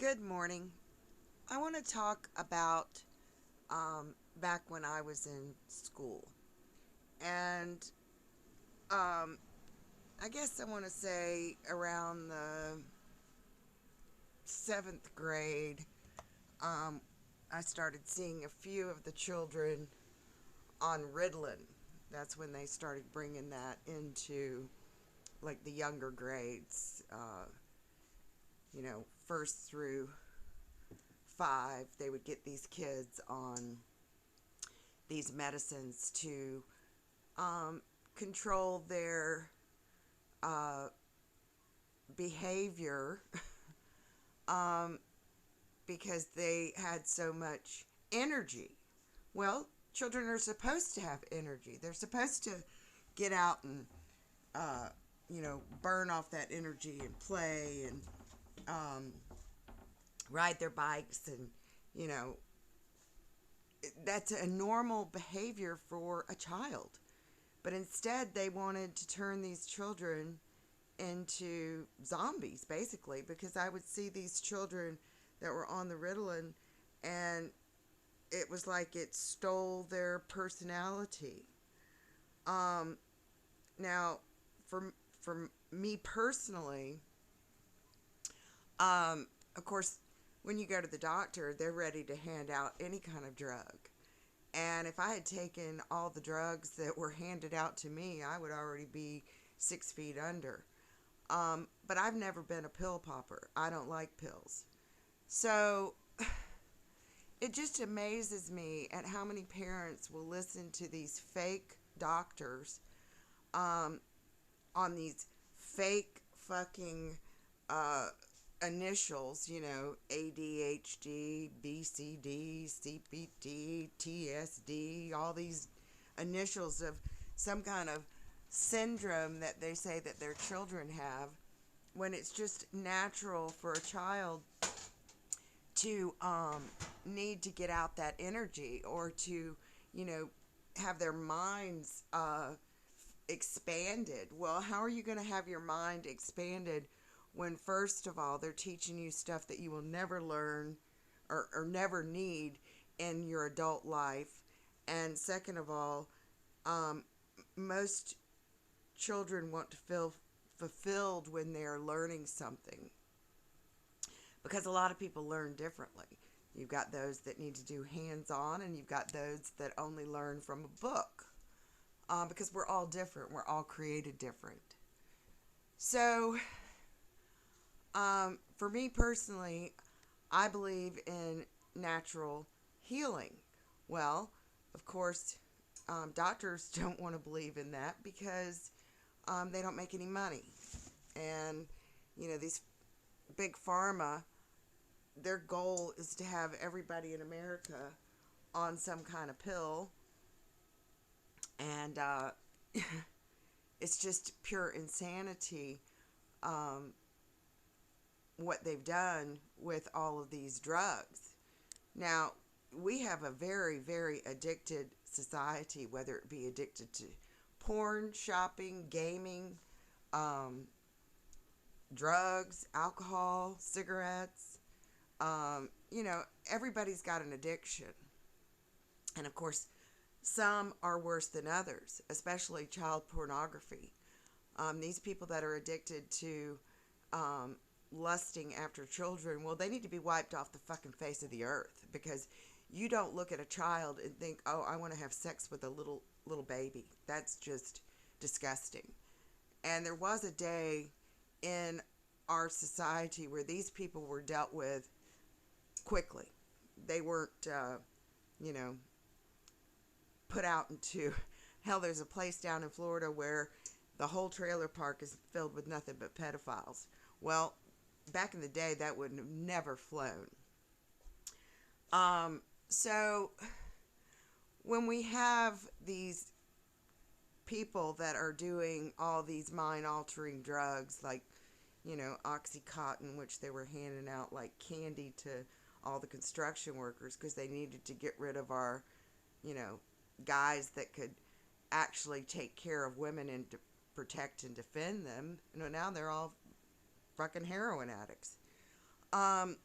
Good morning. I want to talk about back when I was in school. And I guess I want to say around the seventh grade, um, I started seeing a few of the children on Ritalin. That's when they started bringing that into like the younger grades, first through five. They would get these kids on these medicines to um, control their uh, behavior um, because they had so much energy. Well, children are supposed to have energy. They're supposed to get out and, burn off that energy and play and um, ride their bikes. And, you know, that's a normal behavior for a child. But instead, they wanted to turn these children into zombies, basically, because I would see these children that were on the Ritalin, and it was like it stole their personality. Um, Now, for me personally, of course, when you go to the doctor, they're ready to hand out any kind of drug. And if I had taken all the drugs that were handed out to me, I would already be 6 feet under. But I've never been a pill popper. I don't like pills. So it just amazes me at how many parents will listen to these fake doctors um, on these fake fucking uh, initials, ADHD, BCD, CPT, TSD, all these initials of some kind of syndrome that they say that their children have, when it's just natural for a child to need to get out that energy, or to, you know, have their minds expanded. Well, how are you going to have your mind expanded when, first of all, they're teaching you stuff that you will never learn or never need in your adult life? And second of all, um, most children want to feel fulfilled when they are learning something, because a lot of people learn differently. You've got those that need to do hands on, and you've got those that only learn from a book, because we're all different. We're all created different. So, for me personally, I believe in natural healing. Well, of course, doctors don't want to believe in that because they don't make any money. And, these big pharma, their goal is to have everybody in America on some kind of pill. And it's just pure insanity, um, what they've done with all of these drugs. Now, we have a very, very addicted society, whether it be addicted to porn, shopping, gaming, um, drugs, alcohol, cigarettes. Everybody's got an addiction. And of course, some are worse than others, especially child pornography. These people that are addicted to um, lusting after children, well, they need to be wiped off the fucking face of the earth, because you don't look at a child and think, oh, I want to have sex with a little baby. That's just disgusting. And there was a day in our society where these people were dealt with quickly. They weren't, you know, put out into hell. There's a place down in Florida where the whole trailer park is filled with nothing but pedophiles. Well, back in the day, that would have never flown. So when we have these people that are doing all these mind altering drugs, like, Oxycontin, which they were handing out like candy to all the construction workers because they needed to get rid of our, you know, guys that could actually take care of women and protect and defend them. Now they're all fucking heroin addicts. Um,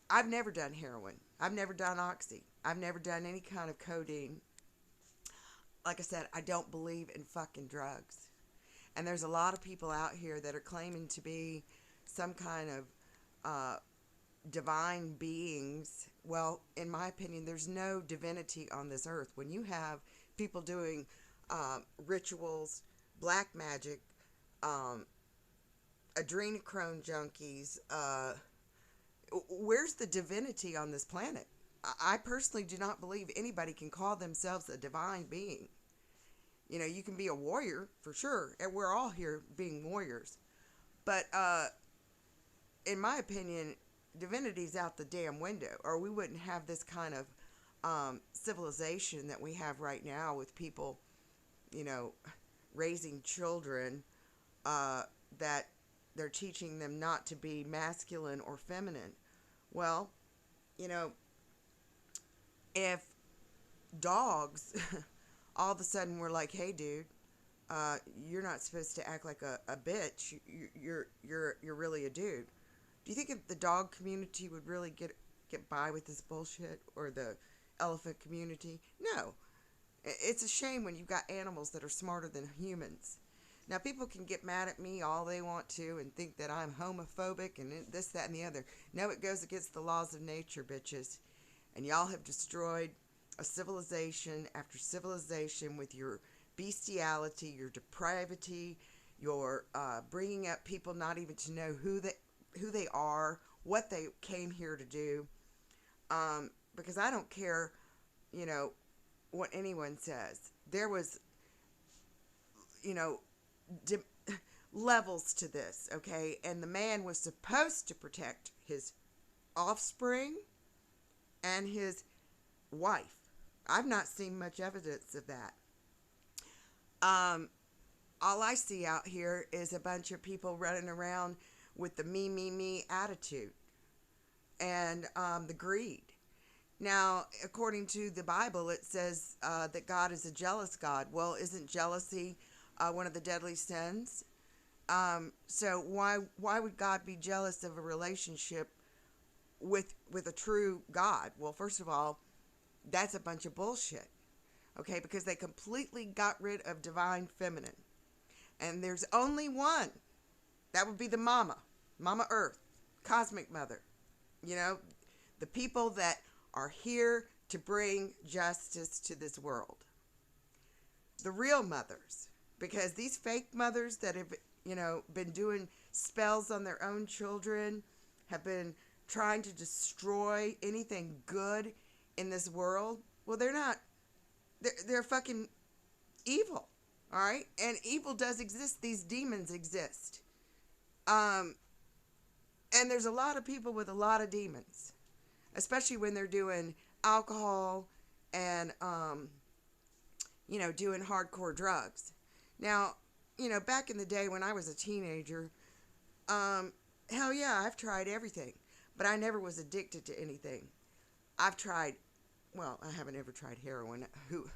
I've never done heroin. I've never done oxy. I've never done any kind of codeine. Like I said, I don't believe in fucking drugs. And there's a lot of people out here that are claiming to be some kind of divine beings. Well, in my opinion, there's no divinity on this earth. When you have people doing rituals, black magic, um, adrenochrome junkies, where's the divinity on this planet? I personally do not believe anybody can call themselves a divine being. You know, you can be a warrior for sure, and we're all here being warriors. But in my opinion, divinity's out the damn window, or we wouldn't have this kind of civilization that we have right now with people, you know, raising children that they're teaching them not to be masculine or feminine. Well, you know, if dogs all of a sudden were like, "Hey, dude, you're not supposed to act like a bitch. You're really a dude." Do you think if the dog community would really get by with this bullshit, or the elephant community? No. It's a shame when you've got animals that are smarter than humans. Now, people can get mad at me all they want to and think that I'm homophobic and this, that, and the other. No, it goes against the laws of nature, bitches. And y'all have destroyed a civilization after civilization with your bestiality, your depravity, your bringing up people not even to know who they are, what they came here to do. Because I don't care, you know, what anyone says. There was, you know, levels to this, okay? And the man was supposed to protect his offspring and his wife. I've not seen much evidence of that. All I see out here is a bunch of people running around with the me attitude and the greed. Now, according to the Bible, it says that God is a jealous God. Well, isn't jealousy one of the deadly sins? So why would God be jealous of a relationship with a true God? Well, first of all, that's a bunch of bullshit. Okay, because they completely got rid of divine feminine. And there's only one. That would be the Mama Earth, Cosmic Mother. You know, the people that are here to bring justice to this world. The real mothers. Because these fake mothers that have, you know, been doing spells on their own children, have been trying to destroy anything good in this world, well, they're not. They're fucking evil, all right? And evil does exist. These demons exist. And there's a lot of people with a lot of demons, especially when they're doing alcohol and, you know, doing hardcore drugs. Now, you know, back in the day when I was a teenager, hell yeah, I've tried everything, but I never was addicted to anything. I've tried, well, I haven't ever tried heroin. Who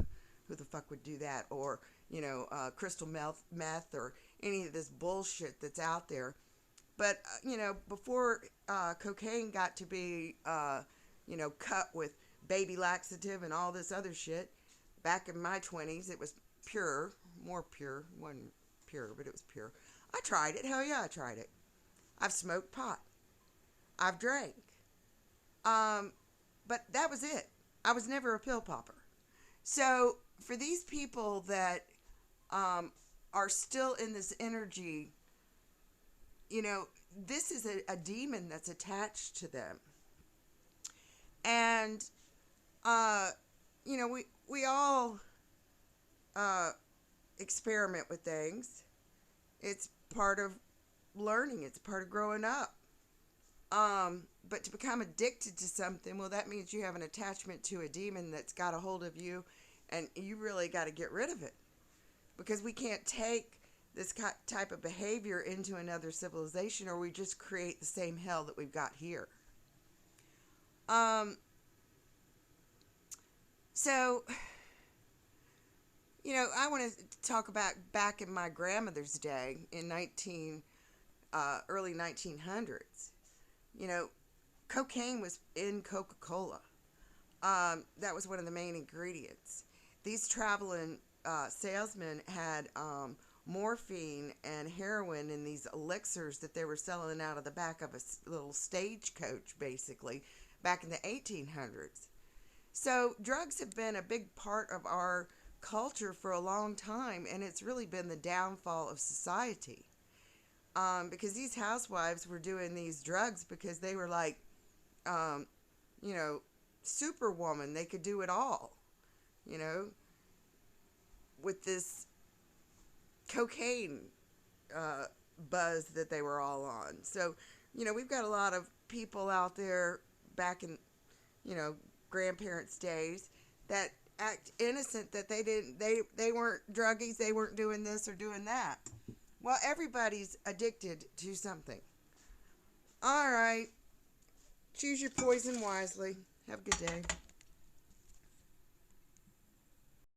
the fuck would do that? Or, you know, crystal meth or any of this bullshit that's out there. But, you know, before cocaine got to be, you know, cut with baby laxative and all this other shit, back in my 20s, it was pure, more pure. Wasn't pure, but it was pure. I tried it. Hell yeah, I tried it. I've smoked pot. I've drank. But that was it. I was never a pill popper. So for these people that are still in this energy, you know, this is a demon that's attached to them. And, you know, we all experiment with things. It's part of learning. It's part of growing up. But to become addicted to something, well, that means you have an attachment to a demon that's got a hold of you, and you really got to get rid of it. Because we can't take this type of behavior into another civilization, or we just create the same hell that we've got here. So, you know, I want to talk about back in my grandmother's day in early 1900s. You know, Cocaine was in Coca-Cola. That was one of the main ingredients. These traveling salesmen had morphine and heroin in these elixirs that they were selling out of the back of a little stagecoach, basically, back in the 1800s. So drugs have been a big part of our culture for a long time, and it's really been the downfall of society. Because these housewives were doing these drugs because they were like, um, you know, superwoman. They could do it all, you know, with this cocaine uh, buzz that they were all on. So, we've got a lot of people out there back in, you know, grandparents' days that act innocent, that they weren't druggies, they weren't doing this or doing that. Well, everybody's addicted to something. All right. Choose your poison wisely. Have a good day.